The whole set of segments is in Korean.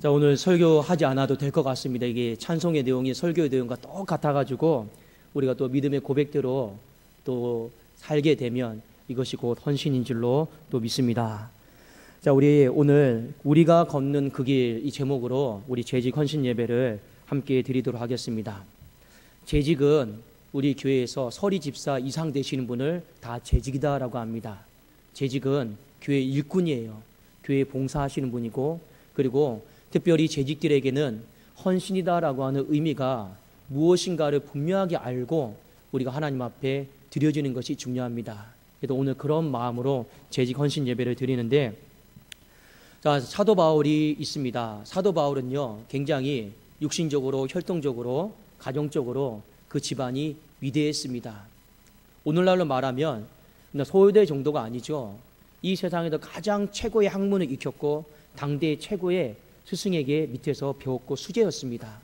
자, 오늘 설교하지 않아도 될 것 같습니다. 이게 찬송의 내용이 설교의 내용과 똑같아가지고 우리가 또 믿음의 고백대로 또 살게 되면 이것이 곧 헌신인 줄로 또 믿습니다. 자, 우리 오늘 우리가 걷는 그 길 이 제목으로 우리 재직 헌신 예배를 함께 드리도록 하겠습니다. 재직은 우리 교회에서 서리 집사 이상 되시는 분을 다 재직이다라고 합니다. 재직은 교회 일꾼이에요. 교회에 봉사하시는 분이고, 그리고 특별히 재직들에게는 헌신이다라고 하는 의미가 무엇인가를 분명하게 알고 우리가 하나님 앞에 드려지는 것이 중요합니다. 그래서 오늘 그런 마음으로 재직 헌신 예배를 드리는데, 자, 사도 바울이 있습니다. 사도 바울은요, 굉장히 육신적으로, 혈통적으로, 가정적으로 그 집안이 위대했습니다. 오늘날로 말하면 소요대 정도가 아니죠. 이 세상에서 가장 최고의 학문을 익혔고 당대 최고의 스승에게 밑에서 배웠고 수재였습니다.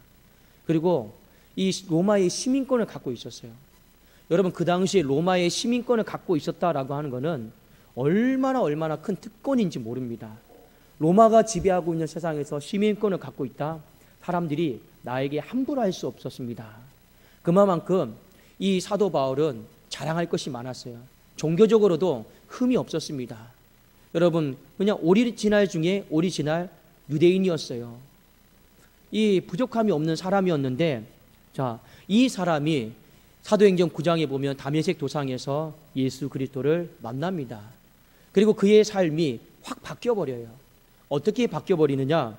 그리고 이 로마의 시민권을 갖고 있었어요. 여러분, 그 당시에 로마의 시민권을 갖고 있었다라고 하는 것은 얼마나 큰 특권인지 모릅니다. 로마가 지배하고 있는 세상에서 시민권을 갖고 있다? 사람들이 나에게 함부로 할 수 없었습니다. 그만큼 이 사도 바울은 자랑할 것이 많았어요. 종교적으로도 흠이 없었습니다. 여러분, 그냥 오리지널 중에 오리지널 유대인이었어요. 이 부족함이 없는 사람이었는데, 자, 이 사람이 사도행전 9장에 보면 다메섹 도상에서 예수 그리스도를 만납니다. 그리고 그의 삶이 확 바뀌어버려요. 어떻게 바뀌어버리느냐?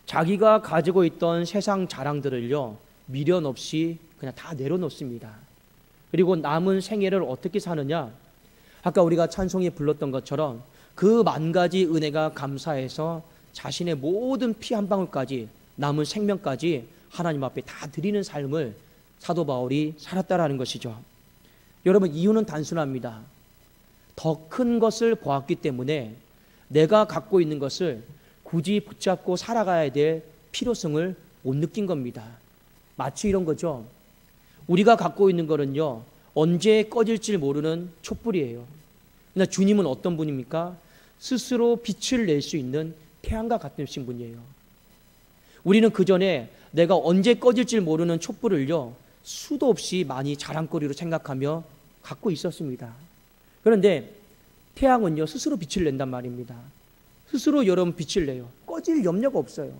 자기가 가지고 있던 세상 자랑들을요, 미련 없이 그냥 다 내려놓습니다. 그리고 남은 생애를 어떻게 사느냐? 아까 우리가 찬송에 불렀던 것처럼 그 만 가지 은혜가 감사해서 자신의 모든 피 한 방울까지, 남은 생명까지 하나님 앞에 다 드리는 삶을 사도 바울이 살았다라는 것이죠. 여러분, 이유는 단순합니다. 더 큰 것을 보았기 때문에 내가 갖고 있는 것을 굳이 붙잡고 살아가야 될 필요성을 못 느낀 겁니다. 마치 이런 거죠. 우리가 갖고 있는 거는요, 언제 꺼질지 모르는 촛불이에요. 그러나 주님은 어떤 분입니까? 스스로 빛을 낼 수 있는 태양과 같은 분이에요. 우리는 그 전에 내가 언제 꺼질지 모르는 촛불을요, 수도 없이 많이 자랑거리로 생각하며 갖고 있었습니다. 그런데 태양은요, 스스로 빛을 낸단 말입니다. 스스로 여러분 빛을 내요. 꺼질 염려가 없어요.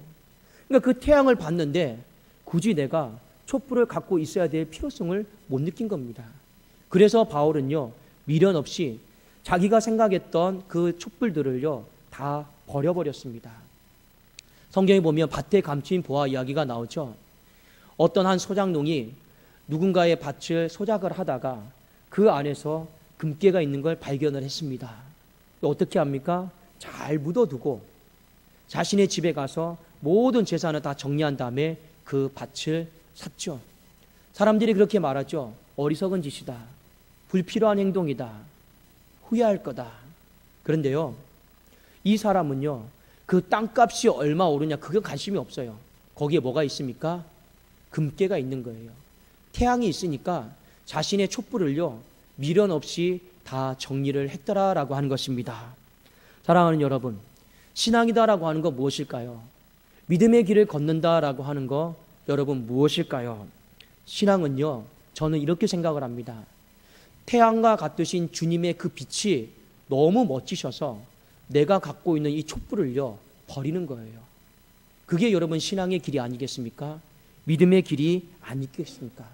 그러니까 그 태양을 봤는데 굳이 내가 촛불을 갖고 있어야 될 필요성을 못 느낀 겁니다. 그래서 바울은요, 미련 없이 자기가 생각했던 그 촛불들을요, 다 버려버렸습니다. 성경에 보면 밭에 감추인 보화 이야기가 나오죠. 어떤 한 소작농이 누군가의 밭을 소작을 하다가 그 안에서 금괴가 있는 걸 발견을 했습니다. 어떻게 합니까? 잘 묻어두고 자신의 집에 가서 모든 재산을 다 정리한 다음에 그 밭을 샀죠. 사람들이 그렇게 말하죠. 어리석은 짓이다. 불필요한 행동이다. 후회할 거다. 그런데요, 이 사람은요, 그 땅값이 얼마 오르냐 그게 관심이 없어요. 거기에 뭐가 있습니까? 금괴가 있는 거예요. 태양이 있으니까 자신의 촛불을요, 미련 없이 다 정리를 했더라라고 하는 것입니다. 사랑하는 여러분, 신앙이다라고 하는 거 무엇일까요? 믿음의 길을 걷는다라고 하는 거 여러분 무엇일까요? 신앙은요, 저는 이렇게 생각을 합니다. 태양과 같으신 주님의 그 빛이 너무 멋지셔서 내가 갖고 있는 이 촛불을요, 버리는 거예요. 그게 여러분 신앙의 길이 아니겠습니까? 믿음의 길이 아니겠습니까?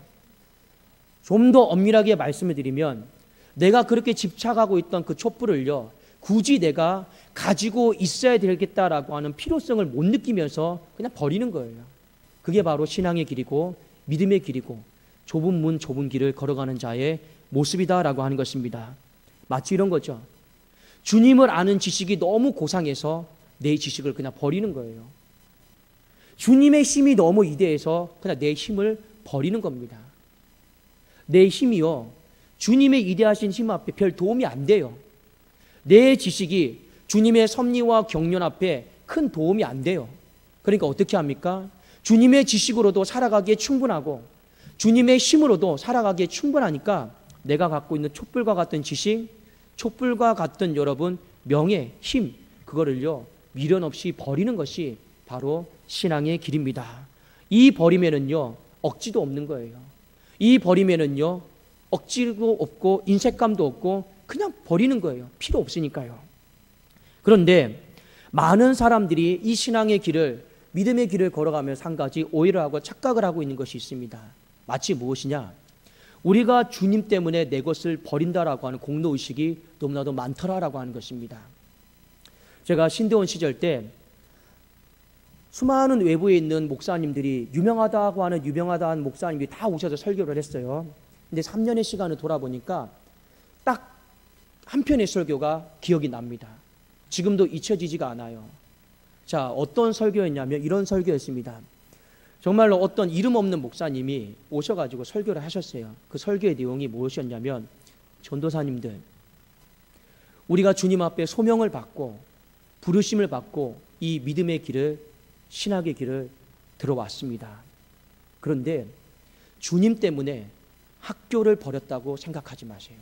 좀 더 엄밀하게 말씀을 드리면, 내가 그렇게 집착하고 있던 그 촛불을요, 굳이 내가 가지고 있어야 되겠다라고 하는 필요성을 못 느끼면서 그냥 버리는 거예요. 그게 바로 신앙의 길이고 믿음의 길이고 좁은 문 좁은 길을 걸어가는 자의 모습이다라고 하는 것입니다. 마치 이런 거죠. 주님을 아는 지식이 너무 고상해서 내 지식을 그냥 버리는 거예요. 주님의 힘이 너무 위대해서 그냥 내 힘을 버리는 겁니다. 내 힘이요, 주님의 위대하신 힘 앞에 별 도움이 안 돼요. 내 지식이 주님의 섭리와 경륜 앞에 큰 도움이 안 돼요. 그러니까 어떻게 합니까? 주님의 지식으로도 살아가기에 충분하고 주님의 힘으로도 살아가기에 충분하니까 내가 갖고 있는 촛불과 같은 지식, 촛불과 같은 여러분 명예, 힘, 그거를요, 미련 없이 버리는 것이 바로 신앙의 길입니다. 이 버림에는요, 억지도 없는 거예요. 이 버림에는요, 억지도 없고 인색감도 없고 그냥 버리는 거예요. 필요 없으니까요. 그런데 많은 사람들이 이 신앙의 길을, 믿음의 길을 걸어가면서 한 가지 오해를 하고 착각을 하고 있는 것이 있습니다. 마치 무엇이냐? 우리가 주님 때문에 내 것을 버린다라고 하는 공로의식이 너무나도 많더라라고 하는 것입니다. 제가 신대원 시절 때 수많은 외부에 있는 목사님들이 유명하다고 하는 유명하다는 목사님들이 다 오셔서 설교를 했어요. 근데 3년의 시간을 돌아보니까 딱 한 편의 설교가 기억이 납니다. 지금도 잊혀지지가 않아요. 자, 어떤 설교였냐면 이런 설교였습니다. 정말로 어떤 이름 없는 목사님이 오셔가지고 설교를 하셨어요. 그 설교의 내용이 무엇이었냐면, 전도사님들, 우리가 주님 앞에 소명을 받고 부르심을 받고 이 믿음의 길을, 신학의 길을 들어왔습니다. 그런데 주님 때문에 학교를 버렸다고 생각하지 마세요.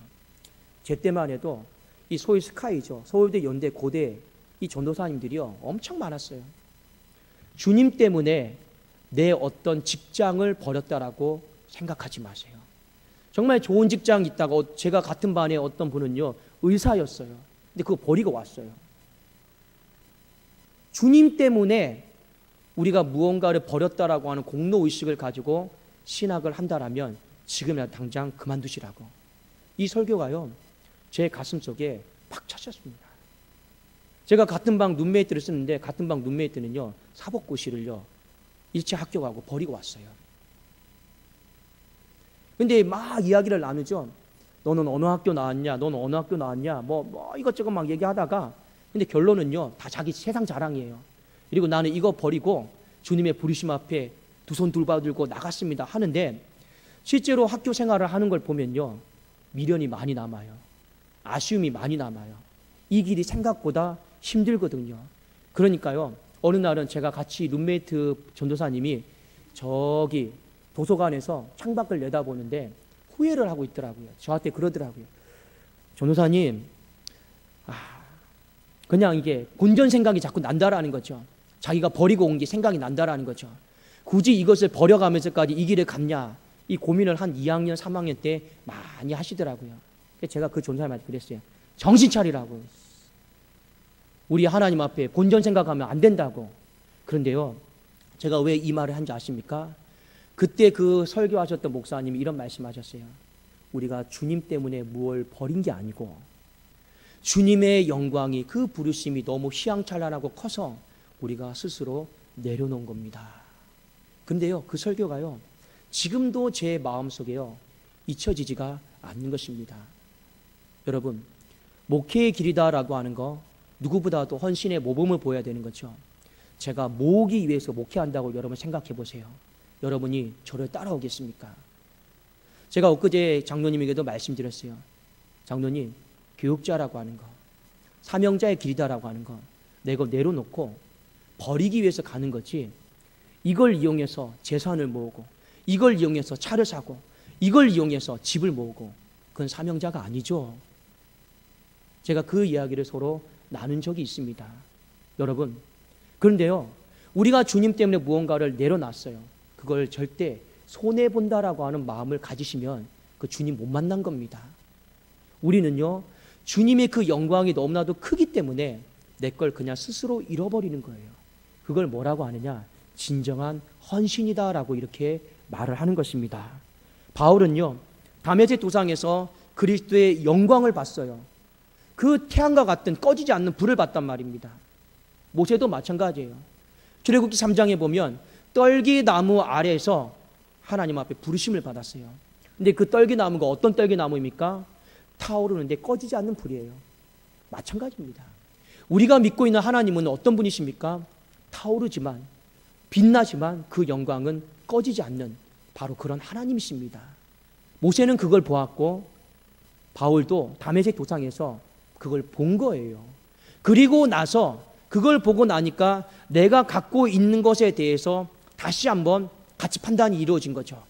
제 때만 해도 이 소위 스카이죠. 서울대, 연대, 고대 이 전도사님들이요 엄청 많았어요. 주님 때문에 내 어떤 직장을 버렸다라고 생각하지 마세요. 정말 좋은 직장 있다가, 제가 같은 반에 어떤 분은요 의사였어요. 근데 그거 버리고 왔어요. 주님 때문에 우리가 무언가를 버렸다라고 하는 공로의식을 가지고 신학을 한다라면 지금이라도 당장 그만두시라고. 이 설교가요 제 가슴 속에 팍 차셨습니다. 제가 같은 방 룸메이트를 쓰는데 같은 방 룸메이트는요 사법고시를요 일체 합격하고 버리고 왔어요. 근데 막 이야기를 나누죠. 너는 어느 학교 나왔냐, 너는 어느 학교 나왔냐, 뭐 이것저것 막 얘기하다가, 근데 결론은요 다 자기 세상 자랑이에요. 그리고 나는 이거 버리고 주님의 부르심 앞에 두 손 들고 나갔습니다 하는데, 실제로 학교 생활을 하는 걸 보면요 미련이 많이 남아요. 아쉬움이 많이 남아요. 이 길이 생각보다 힘들거든요. 그러니까요 어느 날은 제가 같이 룸메이트 전도사님이 저기 도서관에서 창밖을 내다보는데 후회를 하고 있더라고요. 저한테 그러더라고요. 전도사님, 그냥 이게 본전 생각이 자꾸 난다라는 거죠. 자기가 버리고 온 게 생각이 난다라는 거죠. 굳이 이것을 버려가면서까지 이 길을 갔냐, 이 고민을 한 2학년 3학년 때 많이 하시더라고요. 제가 그 전도사님한테 그랬어요. 정신 차리라고. 우리 하나님 앞에 본전 생각하면 안 된다고. 그런데요 제가 왜 이 말을 한지 아십니까? 그때 그 설교하셨던 목사님이 이런 말씀하셨어요. 우리가 주님 때문에 무엇을 버린 게 아니고 주님의 영광이, 그 부르심이 너무 휘황찬란하고 커서 우리가 스스로 내려놓은 겁니다. 근데요 그 설교가요 지금도 제 마음속에요 잊혀지지가 않는 것입니다. 여러분, 목회의 길이다라고 하는 거 누구보다도 헌신의 모범을 보여야 되는 거죠. 제가 모으기 위해서 목회한다고 여러분 생각해 보세요. 여러분이 저를 따라오겠습니까? 제가 엊그제 장로님에게도 말씀드렸어요. 장로님, 교육자라고 하는 거, 사명자의 길이다라고 하는 거, 내가 내려놓고 버리기 위해서 가는 거지, 이걸 이용해서 재산을 모으고, 이걸 이용해서 차를 사고, 이걸 이용해서 집을 모으고, 그건 사명자가 아니죠. 제가 그 이야기를 서로 나눈 적이 있습니다. 여러분, 그런데요 우리가 주님 때문에 무언가를 내려놨어요. 그걸 절대 손해본다라고 하는 마음을 가지시면 그 주님 못 만난 겁니다. 우리는요 주님의 그 영광이 너무나도 크기 때문에 내 걸 그냥 스스로 잃어버리는 거예요. 그걸 뭐라고 하느냐, 진정한 헌신이다라고 이렇게 말을 하는 것입니다. 바울은요 다메섹 도상에서 그리스도의 영광을 봤어요. 그 태양과 같은 꺼지지 않는 불을 봤단 말입니다. 모세도 마찬가지예요. 출애굽기 3장에 보면 떨기나무 아래에서 하나님 앞에 부르심을 받았어요. 근데 그 떨기나무가 어떤 떨기나무입니까? 타오르는데 꺼지지 않는 불이에요. 마찬가지입니다. 우리가 믿고 있는 하나님은 어떤 분이십니까? 타오르지만, 빛나지만 그 영광은 꺼지지 않는 바로 그런 하나님이십니다. 모세는 그걸 보았고 바울도 다메섹 도상에서 그걸 본 거예요. 그리고 나서 그걸 보고 나니까 내가 갖고 있는 것에 대해서 다시 한번 가치 판단이 이루어진 거죠.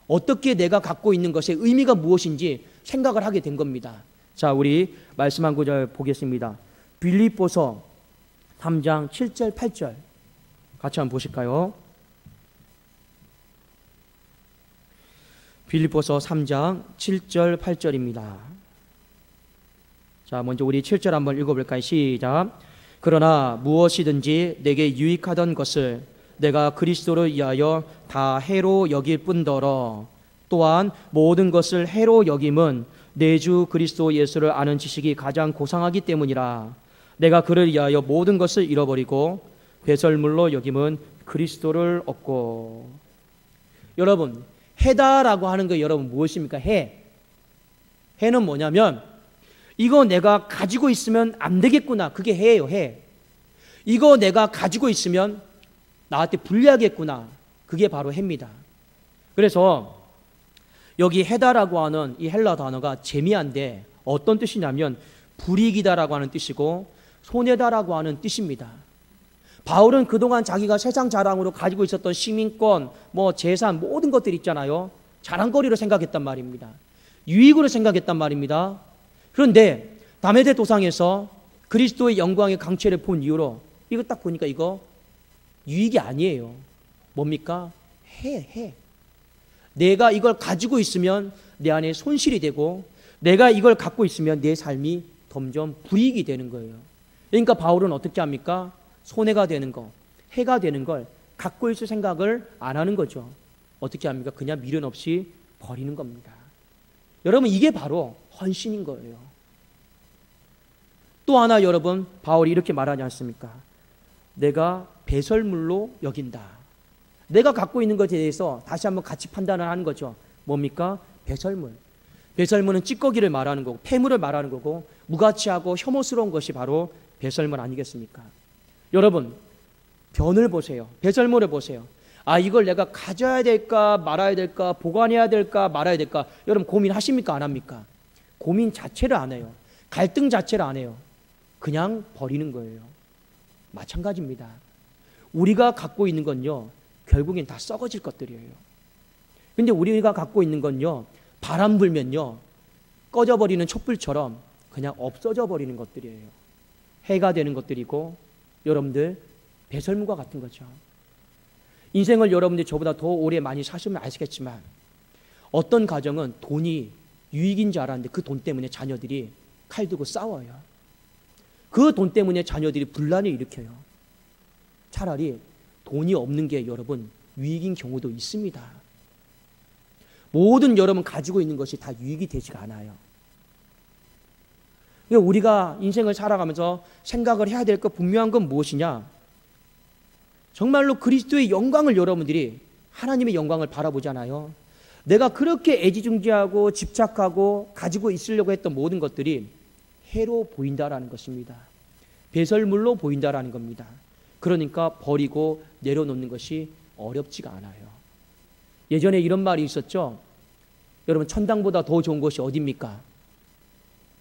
어떻게 내가 갖고 있는 것의 의미가 무엇인지 생각을 하게 된 겁니다. 자, 우리 말씀 한 구절 보겠습니다. 빌립보서 3장 7절 8절 같이 한번 보실까요? 빌립보서 3장 7절 8절입니다. 자, 먼저 우리 7절 한번 읽어볼까요? 시작. 그러나 무엇이든지 내게 유익하던 것을 내가 그리스도를 위하여 다 해로 여길 뿐더러 또한 모든 것을 해로 여김은 내 주 그리스도 예수를 아는 지식이 가장 고상하기 때문이라. 내가 그를 위하여 모든 것을 잃어버리고 배설물로 여김은 그리스도를 얻고. 여러분, 해다라고 하는 거 여러분 무엇입니까? 해는 뭐냐면 이거 내가 가지고 있으면 안 되겠구나. 그게 해예요. 해. 이거 내가 가지고 있으면 나한테 불리하겠구나. 그게 바로 해입니다. 그래서 여기 해다라고 하는 이 헬라 단어가 재미한데 어떤 뜻이냐면 불이익이다라고 하는 뜻이고 손해다라고 하는 뜻입니다. 바울은 그동안 자기가 세상 자랑으로 가지고 있었던 시민권, 재산, 모든 것들 있잖아요. 자랑거리로 생각했단 말입니다. 유익으로 생각했단 말입니다. 그런데 다메데 도상에서 그리스도의 영광의 강체를 본 이후로 이거 딱 보니까 이거 유익이 아니에요. 뭡니까? 해. 내가 이걸 가지고 있으면 내 안에 손실이 되고 내가 이걸 갖고 있으면 내 삶이 점점 불이익이 되는 거예요. 그러니까 바울은 어떻게 합니까? 손해가 되는 거, 해가 되는 걸 갖고 있을 생각을 안 하는 거죠. 어떻게 합니까? 그냥 미련 없이 버리는 겁니다. 여러분, 이게 바로 헌신인 거예요. 또 하나 여러분, 바울이 이렇게 말하지 않습니까? 내가 배설물로 여긴다. 내가 갖고 있는 것에 대해서 다시 한번 같이 판단을 하는 거죠. 뭡니까? 배설물. 배설물은 찌꺼기를 말하는 거고 폐물을 말하는 거고 무가치하고 혐오스러운 것이 바로 배설물 아니겠습니까? 여러분, 변을 보세요. 배설물을 보세요. 이걸 내가 가져야 될까 말아야 될까 보관해야 될까 말아야 될까 여러분 고민하십니까? 안 합니까? 고민 자체를 안 해요. 갈등 자체를 안 해요. 그냥 버리는 거예요. 마찬가지입니다. 우리가 갖고 있는 건요 결국엔 다 썩어질 것들이에요. 근데 우리가 갖고 있는 건요 바람 불면요 꺼져버리는 촛불처럼 그냥 없어져 버리는 것들이에요. 해가 되는 것들이고 여러분들 배설물과 같은 거죠. 인생을 여러분들이 저보다 더 오래 많이 사시면 아시겠지만 어떤 가정은 돈이 유익인 줄 알았는데 그 돈 때문에 자녀들이 칼 들고 싸워요. 그 돈 때문에 자녀들이 분란을 일으켜요. 차라리 돈이 없는 게 여러분 유익인 경우도 있습니다. 모든 여러분 가지고 있는 것이 다 유익이 되지가 않아요. 우리가 인생을 살아가면서 생각을 해야 될 것 분명한 건 무엇이냐? 정말로 그리스도의 영광을 여러분들이 하나님의 영광을 바라보잖아요. 내가 그렇게 애지중지하고 집착하고 가지고 있으려고 했던 모든 것들이 해로 보인다라는 것입니다. 배설물로 보인다라는 겁니다. 그러니까 버리고 내려놓는 것이 어렵지가 않아요. 예전에 이런 말이 있었죠. 여러분 천당보다 더 좋은 곳이 어디입니까?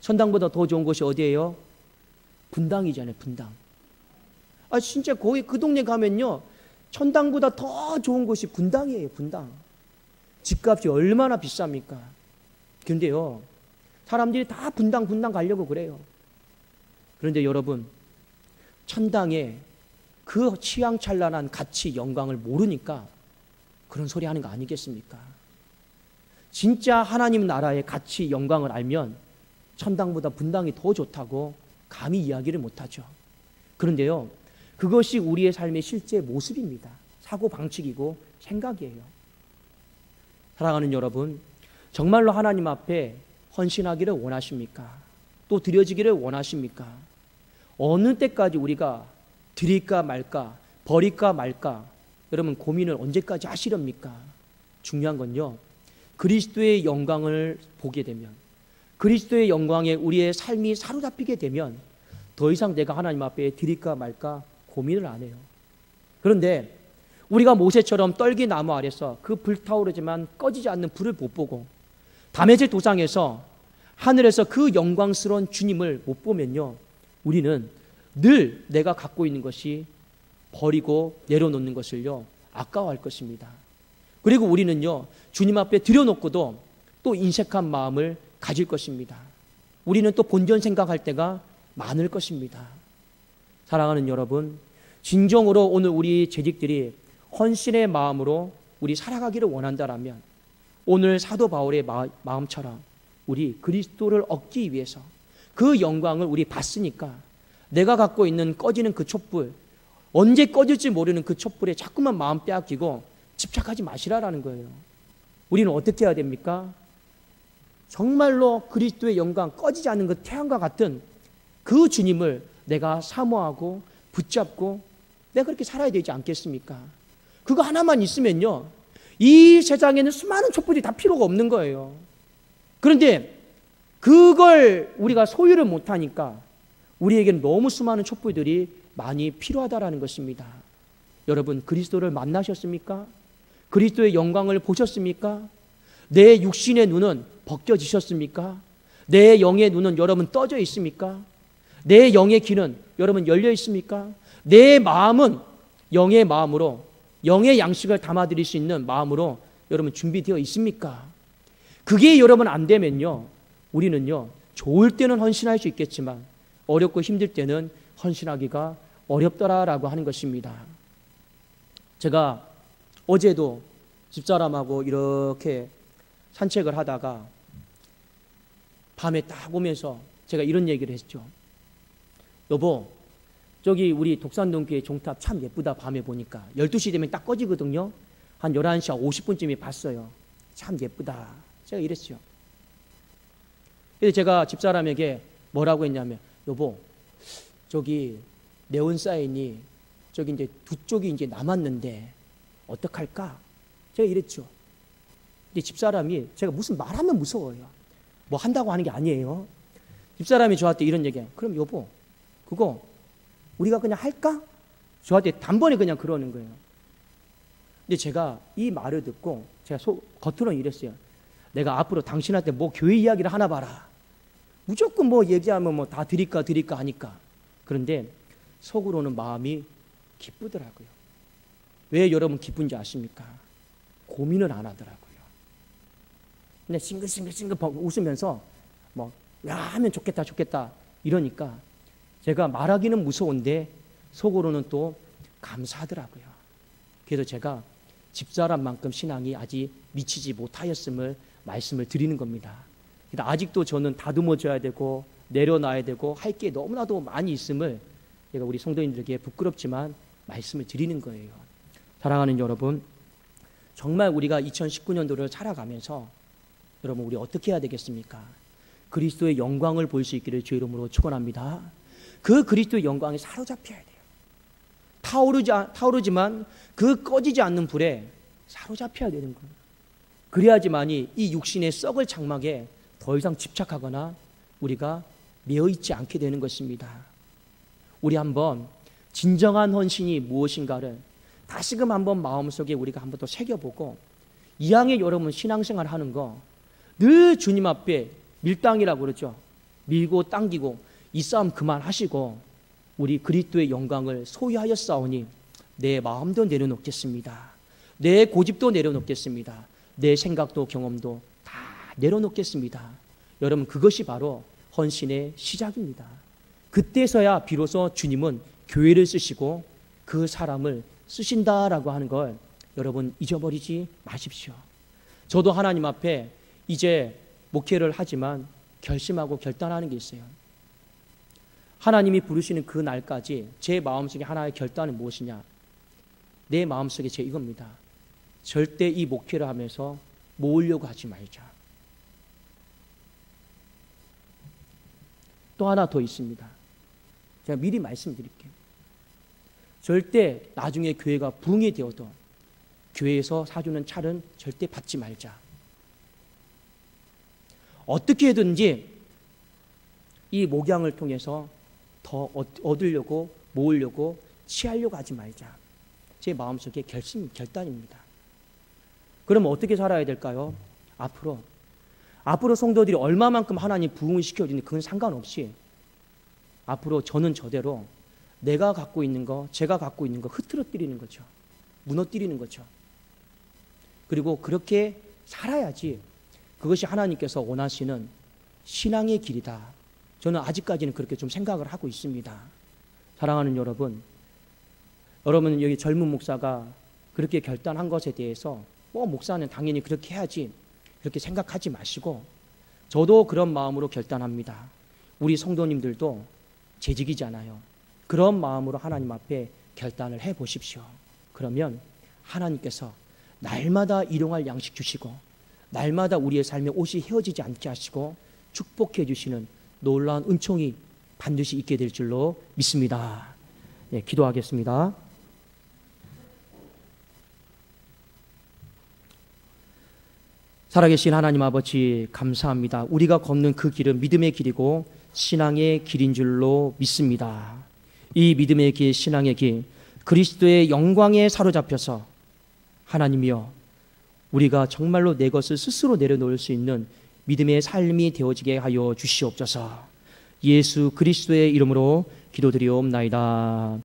천당보다 더 좋은 곳이 어디예요? 분당이잖아요. 분당. 진짜 거기 그 동네 가면요 천당보다 더 좋은 곳이 분당이에요. 분당. 집값이 얼마나 비쌉니까? 근데요 사람들이 다 분당 가려고 그래요. 그런데 여러분 천당에 그 취향찬란한 가치 영광을 모르니까 그런 소리 하는 거 아니겠습니까? 진짜 하나님 나라의 가치 영광을 알면 천당보다 분당이 더 좋다고 감히 이야기를 못하죠. 그런데요 그것이 우리의 삶의 실제 모습입니다. 사고 방식이고 생각이에요. 사랑하는 여러분, 정말로 하나님 앞에 헌신하기를 원하십니까? 또 드려지기를 원하십니까? 어느 때까지 우리가 드릴까 말까 버릴까 말까 여러분 고민을 언제까지 하시렵니까? 중요한 건요 그리스도의 영광을 보게 되면 그리스도의 영광에 우리의 삶이 사로잡히게 되면 더 이상 내가 하나님 앞에 드릴까 말까 고민을 안 해요. 그런데 우리가 모세처럼 떨기나무 아래서 그 불타오르지만 꺼지지 않는 불을 못 보고 다메섹 도상에서 하늘에서 그 영광스러운 주님을 못 보면요 우리는 늘 내가 갖고 있는 것이 버리고 내려놓는 것을요 아까워할 것입니다. 그리고 우리는요 주님 앞에 들여놓고도 또 인색한 마음을 가질 것입니다. 우리는 또 본전 생각할 때가 많을 것입니다. 사랑하는 여러분, 진정으로 오늘 우리 재직들이 헌신의 마음으로 우리 살아가기를 원한다라면 오늘 사도 바울의 마음처럼 우리 그리스도를 얻기 위해서 그 영광을 우리 봤으니까 내가 갖고 있는 꺼지는 그 촛불, 언제 꺼질지 모르는 그 촛불에 자꾸만 마음 빼앗기고 집착하지 마시라라는 거예요. 우리는 어떻게 해야 됩니까? 정말로 그리스도의 영광, 꺼지지 않는 그 태양과 같은 그 주님을 내가 사모하고 붙잡고 내가 그렇게 살아야 되지 않겠습니까? 그거 하나만 있으면요, 이 세상에는 수많은 촛불이 다 필요가 없는 거예요. 그런데 그걸 우리가 소유를 못하니까 우리에게는 너무 수많은 촛불들이 많이 필요하다라는 것입니다. 여러분, 그리스도를 만나셨습니까? 그리스도의 영광을 보셨습니까? 내 육신의 눈은 벗겨지셨습니까? 내 영의 눈은 여러분 떠져 있습니까? 내 영의 귀는 여러분 열려 있습니까? 내 마음은 영의 마음으로, 영의 양식을 담아드릴 수 있는 마음으로 여러분 준비되어 있습니까? 그게 여러분 안 되면요, 우리는요, 좋을 때는 헌신할 수 있겠지만 어렵고 힘들 때는 헌신하기가 어렵더라라고 하는 것입니다. 제가 어제도 집사람하고 이렇게 산책을 하다가 밤에 딱 오면서 제가 이런 얘기를 했죠. 여보, 저기 우리 독산동교회 종탑 참 예쁘다. 밤에 보니까 12시 되면 딱 꺼지거든요. 한 11시 50분쯤에 봤어요. 참 예쁘다. 제가 이랬죠. 그래서 제가 집사람에게 뭐라고 했냐면, 여보, 저기 네온사인이 저기 이제 두 쪽이 이제 남았는데 어떡할까? 제가 이랬죠. 근데 집사람이, 제가 무슨 말하면 무서워요. 뭐 한다고 하는 게 아니에요. 집사람이 저한테 이런 얘기해요. 그럼 여보, 그거 우리가 그냥 할까? 저한테 단번에 그냥 그러는 거예요. 근데 제가 이 말을 듣고 제가 겉으로는 이랬어요. 내가 앞으로 당신한테 뭐 교회 이야기를 하나 봐라. 무조건 뭐 얘기하면 뭐 다 드릴까 하니까. 그런데 속으로는 마음이 기쁘더라고요. 왜 여러분 기쁜지 아십니까? 고민을 안 하더라고요. 그냥 싱글싱글 웃으면서 뭐 야 하면 좋겠다 이러니까 제가 말하기는 무서운데 속으로는 또 감사하더라고요. 그래서 제가 집사람만큼 신앙이 아직 미치지 못하였음을 말씀을 드리는 겁니다. 아직도 저는 다듬어져야 되고 내려놔야 되고 할 게 너무나도 많이 있음을 제가 우리 성도님들에게 부끄럽지만 말씀을 드리는 거예요. 사랑하는 여러분, 정말 우리가 2019년도를 살아가면서 여러분 우리 어떻게 해야 되겠습니까? 그리스도의 영광을 볼 수 있기를 주의 이름으로 축원합니다. 그 그리스도의 영광에 사로잡혀야 돼요. 타오르지만 그 꺼지지 않는 불에 사로잡혀야 되는 거예요. 그래야지만이 이 육신의 썩을 장막에 더 이상 집착하거나 우리가 매어있지 않게 되는 것입니다. 우리 한번 진정한 헌신이 무엇인가를 다시금 한번 마음속에 우리가 한번 더 새겨보고, 이왕에 여러분 신앙생활 하는 거 늘 주님 앞에 밀당이라고 그러죠. 밀고 당기고 이 싸움 그만하시고 우리 그리스도의 영광을 소유하였사오니 내 마음도 내려놓겠습니다. 내 고집도 내려놓겠습니다. 내 생각도 경험도 다 내려놓겠습니다. 여러분, 그것이 바로 헌신의 시작입니다. 그때서야 비로소 주님은 교회를 쓰시고 그 사람을 쓰신다라고 하는 걸 여러분 잊어버리지 마십시오. 저도 하나님 앞에 이제 목회를 하지만 결심하고 결단하는 게 있어요. 하나님이 부르시는 그 날까지 제 마음속에 하나의 결단은 무엇이냐? 내 마음속에 제 이겁니다. 절대 이 목회를 하면서 모으려고 하지 말자. 또 하나 더 있습니다. 제가 미리 말씀드릴게요. 절대 나중에 교회가 부흥이 되어도 교회에서 사주는 차는 절대 받지 말자. 어떻게 해든지 이 목양을 통해서 더 얻으려고 모으려고 취하려고 하지 말자. 제 마음속에 결단입니다. 그럼 어떻게 살아야 될까요? 앞으로 성도들이 얼마만큼 하나님 부흥을 시켜주는지 그건 상관없이 앞으로 저는 저대로 내가 갖고 있는 거, 제가 갖고 있는 거 흐트러뜨리는 거죠. 무너뜨리는 거죠. 그리고 그렇게 살아야지 그것이 하나님께서 원하시는 신앙의 길이다. 저는 아직까지는 그렇게 좀 생각을 하고 있습니다. 사랑하는 여러분, 여러분, 여기 젊은 목사가 그렇게 결단한 것에 대해서 목사는 당연히 그렇게 해야지 그렇게 생각하지 마시고, 저도 그런 마음으로 결단합니다. 우리 성도님들도 재직이잖아요. 그런 마음으로 하나님 앞에 결단을 해 보십시오. 그러면 하나님께서 날마다 일용할 양식 주시고, 날마다 우리의 삶에 옷이 헤어지지 않게 하시고 축복해 주시는 놀라운 은총이 반드시 있게 될 줄로 믿습니다. 네, 기도하겠습니다. 살아계신 하나님 아버지, 감사합니다. 우리가 걷는 그 길은 믿음의 길이고 신앙의 길인 줄로 믿습니다. 이 믿음의 길, 신앙의 길, 그리스도의 영광에 사로잡혀서 하나님이여, 우리가 정말로 내 것을 스스로 내려놓을 수 있는 믿음의 삶이 되어지게 하여 주시옵소서. 예수 그리스도의 이름으로 기도드리옵나이다.